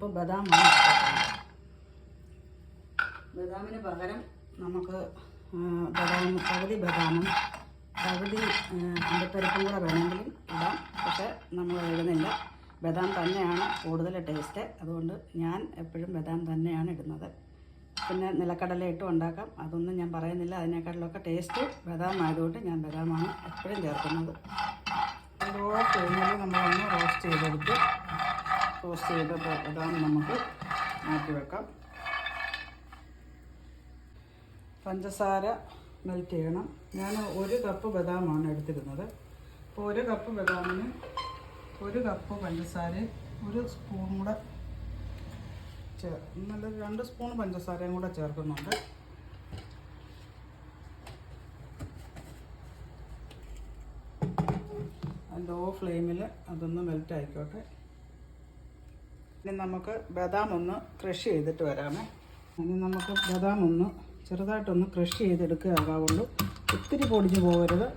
Cup ബദാമാണ് ചേർക്കുന്നത്. ബദാമിന് പകരം നമുക്ക് പകുതി ബദാമും പകുതി അണ്ടിപ്പരിപ്പും കൂടെ വേണമെങ്കിലും ഇടാം. പക്ഷേ നമ്മൾ ഇടുന്നില്ല. ബദാം തന്നെയാണ് കൂടുതൽ ടേസ്റ്റ്. അതുകൊണ്ട് ഞാൻ എപ്പോഴും ബദാം തന്നെയാണ് ഇടുന്നത്. പിന്നെ നിലക്കടല ഇട്ടും ഉണ്ടാക്കാം, അതൊന്നും ഞാൻ പറയുന്നില്ല. അതിനേക്കാളിലൊക്കെ ടേസ്റ്റ് ബദാം ആയതുകൊണ്ട് ഞാൻ ബദാമാണ് എപ്പോഴും ചേർക്കുന്നത്. ലോ ഫ്ലെയിമിൽ നമ്മളൊന്ന് റോസ്റ്റ് ചെയ്തെടുത്ത് റോസ്റ്റ് ചെയ്ത ബദാം നമുക്ക് മാറ്റി വെക്കാം. പഞ്ചസാര മെൽറ്റ് ചെയ്യണം. ഞാൻ 1 കപ്പ് ബദാമാണ് എടുത്തിരുന്നത്. അപ്പോൾ 1 കപ്പ് ബദാമിന് 1 കപ്പ് പഞ്ചസാര 1 സ്പൂൺ കൂടെ നല്ല 2 സ്പൂൺ പഞ്ചസാരയും കൂടെ ചേർക്കുന്നുണ്ട്. ലോ ഫ്ലെയിമിൽ അതൊന്ന് മെൽറ്റ് ആയിക്കോട്ടെ. ഇനി നമുക്ക് ബദാം ഒന്ന് ക്രഷ് ചെയ്തിട്ട് വരാമേ. ഇനി നമുക്ക് ബദാം ഒന്ന് ചെറുതായിട്ടൊന്ന് ക്രഷ് ചെയ്തെടുക്കുകയാകാവുള്ളൂ. ഒത്തിരി പൊടിഞ്ഞു പോകരുത്.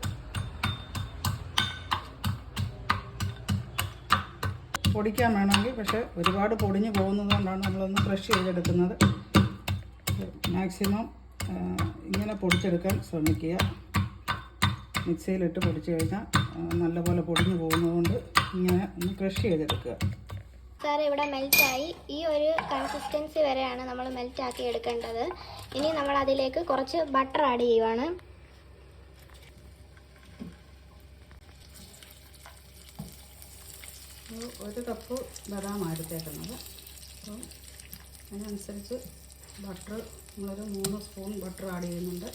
പൊടിക്കാൻ വേണമെങ്കിൽ, പക്ഷേ ഒരുപാട് പൊടിഞ്ഞു പോകുന്നത് കൊണ്ടാണ് നമ്മളൊന്ന് ക്രഷ് ചെയ്തെടുക്കുന്നത്. മാക്സിമം ഇങ്ങനെ പൊടിച്ചെടുക്കാൻ ശ്രമിക്കുക. മിക്സിയിലിട്ട് പൊടിച്ച് കഴിഞ്ഞാൽ നല്ലപോലെ പൊടിഞ്ഞു പോകുന്നതുകൊണ്ട് ഇങ്ങനെ ഒന്ന് ക്രഷ് ചെയ്തെടുക്കുക. സാർ ഇവിടെ മെൽറ്റായി. ഈ ഒരു കൺസിസ്റ്റൻസി വരെയാണ് നമ്മൾ മെൽറ്റാക്കി എടുക്കേണ്ടത്. ഇനി നമ്മൾ അതിലേക്ക് കുറച്ച് ബട്ടർ ആഡ് ചെയ്യുവാണ്. ഒരു കപ്പ് ബദാം എടുത്തേക്കുന്നത്. അപ്പം അതിനനുസരിച്ച് ബട്ടർ നമ്മളൊരു 3 സ്പൂൺ ബട്ടർ ആഡ് ചെയ്യുന്നുണ്ട്.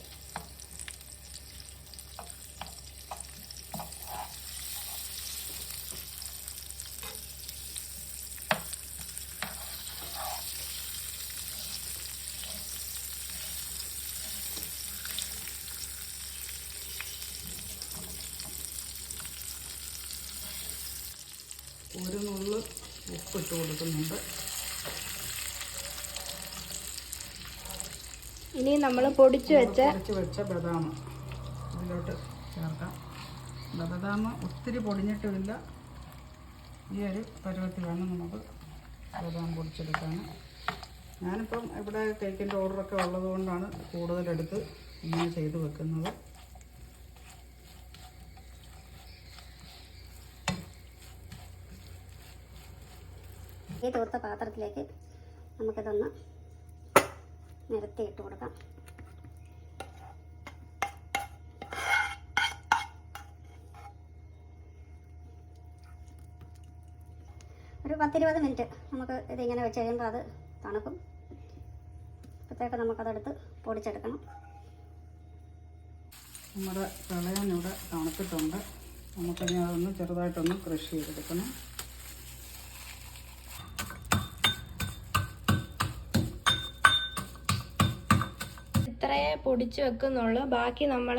ഒരു നുള്ള് ഉപ്പിട്ട് കൊടുക്കുന്നുണ്ട്. ഇനി നമ്മൾ പൊടിച്ചു വെച്ച ബദാം ഇതിലോട്ട് ചേർക്കാം. ബദാം ഒത്തിരി പൊടിഞ്ഞിട്ടുമില്ല. ഈ ഒരു പരുവത്തിൽ വേണം നമുക്ക് ബദാം പൊടിച്ചെടുക്കാൻ. ഞാനിപ്പം ഇവിടെ കേക്കിൻ്റെ ഓർഡറൊക്കെ ഉള്ളത് കൊണ്ടാണ് കൂടുതലെടുത്ത് ഇങ്ങനെ ചെയ്ത് വെക്കുന്നത്. ഈ തൂർത്ത പാത്രത്തിലേക്ക് നമുക്കിതൊന്ന് നിരത്തി ഇട്ട് കൊടുക്കാം. ഒരു 10-20 മിനിറ്റ് നമുക്ക് ഇതിങ്ങനെ വെച്ച് കഴിയുമ്പോൾ അത് തണുക്കും. അപ്പോഴത്തേക്ക് നമുക്കതെടുത്ത് പൊടിച്ചെടുക്കണം. നമ്മുടെ കളയാനിവിടെ തണുത്തിട്ടുണ്ട്. നമുക്കിനി അതൊന്ന് ചെറുതായിട്ടൊന്ന് ക്രഷ് ചെയ്തെടുക്കണം. ഇത്രയേ പൊടിച്ച് വെക്കുന്നുള്ളൂ. ബാക്കി നമ്മൾ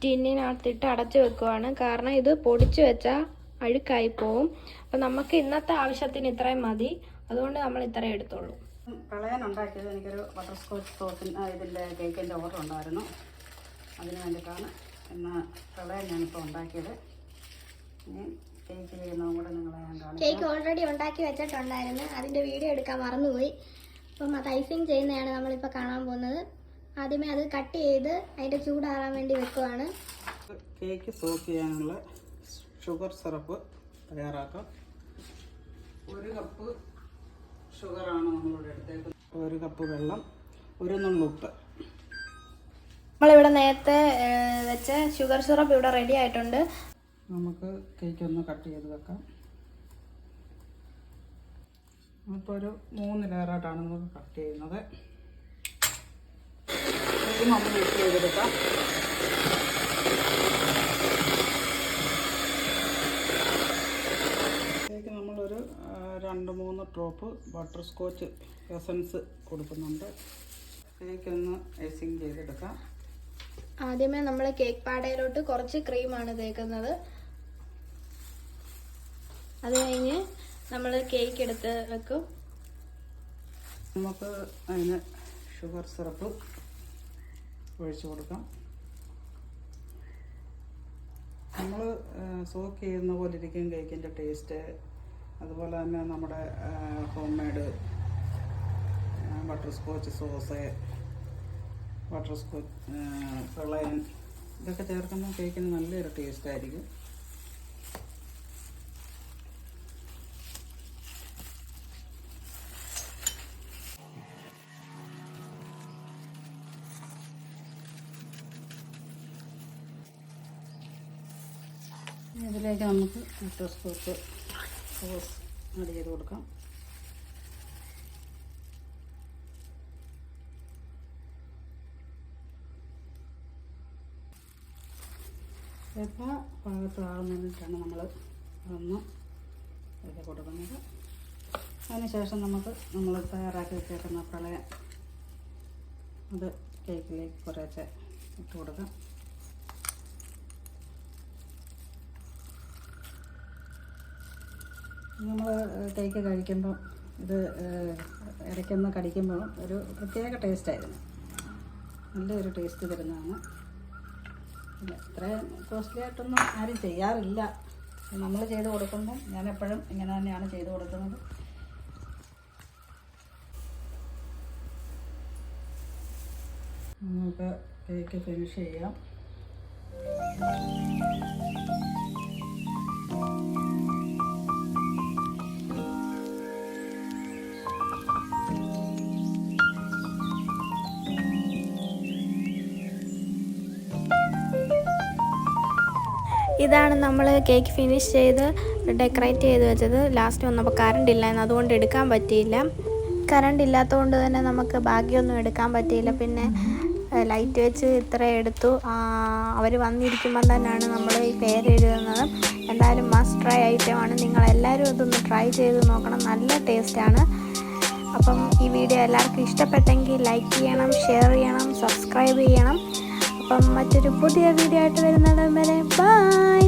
ടിന്നിനകത്തിട്ട് അടച്ചു വെക്കുവാണ്. കാരണം ഇത് പൊടിച്ച് വെച്ചാൽ അഴുക്കായി പോവും. അപ്പം നമുക്ക് ഇന്നത്തെ ആവശ്യത്തിന് ഇത്രയും മതി. അതുകൊണ്ട് നമ്മൾ ഇത്രയും എടുത്തോളൂ. കളയാനുണ്ടാക്കിയത് എനിക്കൊരു ബട്ടർ സ്കോച്ച് സോസിന് ഇതിൻ്റെ കേക്കിൻ്റെ ഓർഡർ ഉണ്ടായിരുന്നു. അതിന് വേണ്ടിയിട്ടാണ് ഇന്ന് കളയാൻ ഞാനിപ്പോൾ ഉണ്ടാക്കിയത്. ഇനി കേക്ക് ചെയ്യുന്നതും കൂടെ നിങ്ങളെ ഞാൻ കാണിക്കാം. കേക്ക് ഓൾറെഡി ഉണ്ടാക്കി വെച്ചിട്ടുണ്ടായിരുന്നു. അതിൻ്റെ വീഡിയോ എടുക്കാൻ മറന്നുപോയി. അപ്പം അത് ഐസിങ് ചെയ്യുന്നതാണ് നമ്മളിപ്പോൾ കാണാൻ പോകുന്നത്. ആദ്യമേ അത് കട്ട് ചെയ്ത് അതിൻ്റെ ചൂടാറാൻ വേണ്ടി വെക്കുവാണ്. കേക്ക് സോക്ക് ചെയ്യാനുള്ള ഷുഗർ സിറപ്പ് തയ്യാറാക്കാം. 1 കപ്പ് ഷുഗറാണ് നമ്മളിവിടെ എടുത്തേക്കുന്നത്. 1 കപ്പ് വെള്ളം, 1 നുള്ളുപ്പ്. നമ്മളിവിടെ നേരത്തെ വെച്ച ഷുഗർ സിറപ്പ് ഇവിടെ റെഡി ആയിട്ടുണ്ട്. നമുക്ക് കേക്ക് ഒന്ന് കട്ട് ചെയ്ത് വെക്കാം. അപ്പോൾ ഒരു 3 ലെയറായിട്ടാണ് നമുക്ക് കട്ട് ചെയ്യുന്നത്. നമ്മൾ മിക്സ് ചെയ്തെടുക്കാം. കേക്ക് നമ്മളൊരു 2-3 ഡ്രോപ്പ് ബട്ടർ സ്കോച്ച് എസൻസ് കൊടുക്കുന്നുണ്ട്. കേക്ക് ഒന്ന് ഐസിങ് ചെയ്തെടുക്കാം. ആദ്യമേ നമ്മൾ കേക്ക് പാടയിലോട്ട് കുറച്ച് ക്രീമാണ് തേക്കുന്നത്. അത് കഴിഞ്ഞ് നമ്മൾ കേക്ക് എടുത്ത് വെക്കും. നമുക്ക് അതിന് ഷുഗർ സിറപ്പ് ഒഴിച്ചു കൊടുക്കാം. നമ്മൾ സോക്ക് ചെയ്യുന്ന പോലെ ഇരിക്കും കേക്കിൻ്റെ ടേസ്റ്റ്. അതുപോലെ തന്നെ നമ്മുടെ homemade butterscotch sauce, butterscotch praline, ഇതൊക്കെ ചേർക്കുമ്പോൾ കേക്കിന് നല്ലൊരു ടേസ്റ്റായിരിക്കും. ഇതിലേക്ക് നമുക്ക് ബട്ടർ സ്കോച്ച് സോസ് ആഡ് ചെയ്ത് കൊടുക്കാം. ഇപ്പോൾ പാകത്താകുന്നതിനാണ് നമ്മൾ ഒന്ന് ഇത് കൊടുക്കുന്നത്. അതിനുശേഷം നമ്മൾ തയ്യാറാക്കി വെച്ചേക്കുന്ന പ്രളയം അത് കേക്കിലേക്ക് കുറേശ്ശെ ഇട്ട് കൊടുക്കാം. നമ്മൾ കേക്ക് കഴിക്കുമ്പോൾ ഇത് ഇടയ്ക്കൊന്ന് കടിക്കുമ്പോൾ ഒരു പ്രത്യേക ടേസ്റ്റായിരുന്നു, നല്ലൊരു ടേസ്റ്റ് തരുന്നതാണ്. പിന്നെ ഇത്രയും കോസ്റ്റ്ലി ആയിട്ടൊന്നും ആരും ചെയ്യാറില്ല. നമ്മൾ ചെയ്ത് കൊടുക്കുമ്പം ഞാൻ എപ്പോഴും ഇങ്ങനെ തന്നെയാണ് ചെയ്ത് കൊടുക്കുന്നത്. നമുക്ക് കേക്ക് ഫിനിഷ് ചെയ്യാം. ഇതാണ് നമ്മൾ കേക്ക് ഫിനിഷ് ചെയ്ത് ഡെക്കറേറ്റ് ചെയ്ത് വെച്ചത്. ലാസ്റ്റ് വന്നപ്പോൾ കറണ്ട് ഇല്ലായിരുന്നു, അതുകൊണ്ട് എടുക്കാൻ പറ്റിയില്ല. കറണ്ട് ഇല്ലാത്തതുകൊണ്ട് തന്നെ നമുക്ക് ബാക്കിയൊന്നും എടുക്കാൻ പറ്റിയില്ല. പിന്നെ ലൈറ്റ് വെച്ച് ഇത്ര എടുത്തു. അവർ വന്നിരിക്കുമ്പം തന്നെയാണ് നമ്മൾ ഈ പേര് എഴുതുന്നത്. എന്തായാലും മസ്റ്റ് ട്രൈ ഐറ്റമാണ്. നിങ്ങളെല്ലാവരും ഇതൊന്ന് ട്രൈ ചെയ്ത് നോക്കണം, നല്ല ടേസ്റ്റാണ്. അപ്പം ഈ വീഡിയോ എല്ലാവർക്കും ഇഷ്ടപ്പെട്ടെങ്കിൽ ലൈക്ക് ചെയ്യണം, ഷെയർ ചെയ്യണം, സബ്സ്ക്രൈബ് ചെയ്യണം. അപ്പം മറ്റൊരു പുതിയ വീഡിയോ ആയിട്ട് വരുന്നത് വരെ ബൈ.